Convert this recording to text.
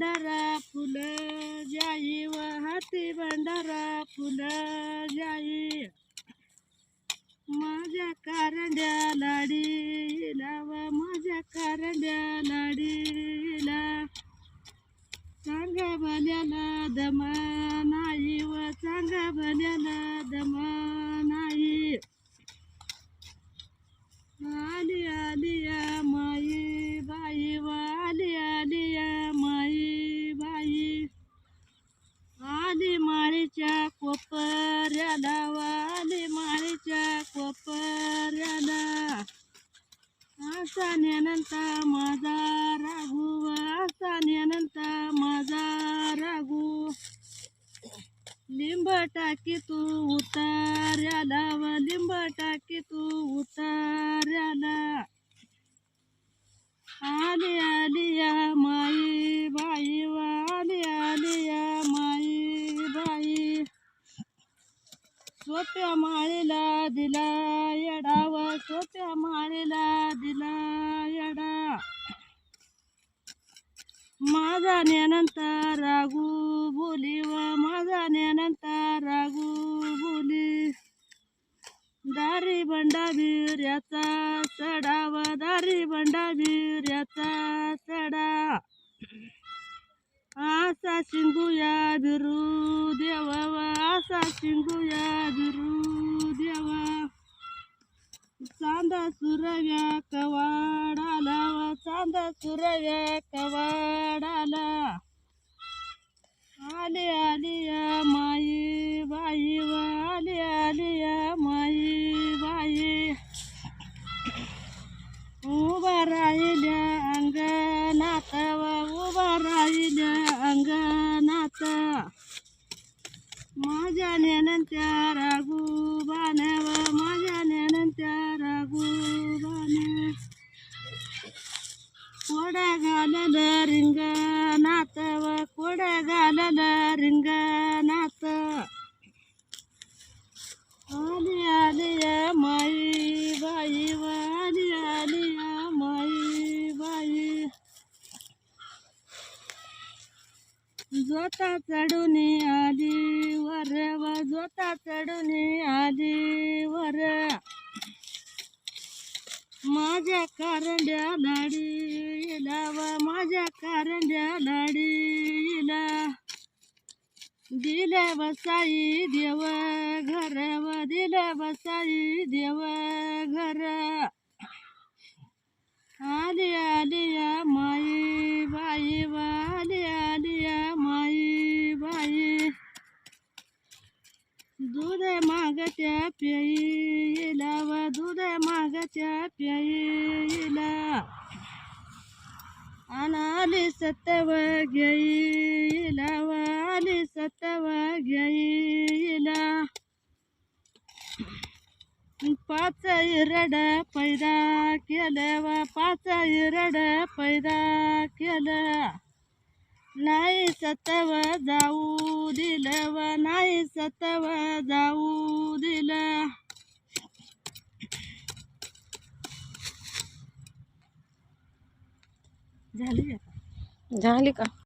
भंडारा फुलं जाई व हाती भंडारा फुलं जाई माझ्या कारंड्या लाडीला व माझ्या कारंड्या लाडीला चांगा भल्याला दमा नाही व चांगा भल्याला दमा नाही आली आली या माई बाई व आली आली या माई बाई आली माळीच्या कोपऱ्याला व आली माळीच्या कोपऱ्याला असा नेनंता माझा राघू व असा नेनंता माझा राघू लिंब टाकी तू उतार्याला व लिंब टाकी तू उतार्याला आली आली या माई बाई व आली आली या माई बाई सोप्या माळीला दिला येडा व सोप्या माळीला दिला येडा माझा नेनंता राघू बोली व माझा नेनंता राघू बोली दारी बंडा बिर्याचा सडा व दारी बंडा बिर्याचा सडा आसा शिंगूया बिरू देवा व आसा शिंगूया बिरू देवा चांदा सुरव्या कवाडाला व चांदा सुरव्या कवाडाला आली आली या माई बाई व आली आली या माई बाई उभा राहिल्या अंगणात व उभा राहिल्या अंगणात माझ्या नेनंत्या राघू बाने व माझ्या नेनंत्या राघू बाने कोड्या घाललं रिंगणात व कोड्या घाललं रिंगणात आली आली या माई बाई व आली आली या माई बाई जोता चढून आली वर व जोता चढून आली वर माझ्या कारंड्या लाडीला व माझ्या कारंड्या लाडीला दिल्या बसाई देव घर व दिल्या बसाई देव घर आली आली या माई बाई व आली आली या माई बाई दूध मागत्या प्यायला व दूध मागत्या प्यायला आली सत्तव घेईला व आली सत्तव घेईला पाच इरड पैदा केलं व पाच इरड पैदा केलं नाही सत्तव जाऊ दिलं व नाही सत्तव जाऊ दिलं झाली का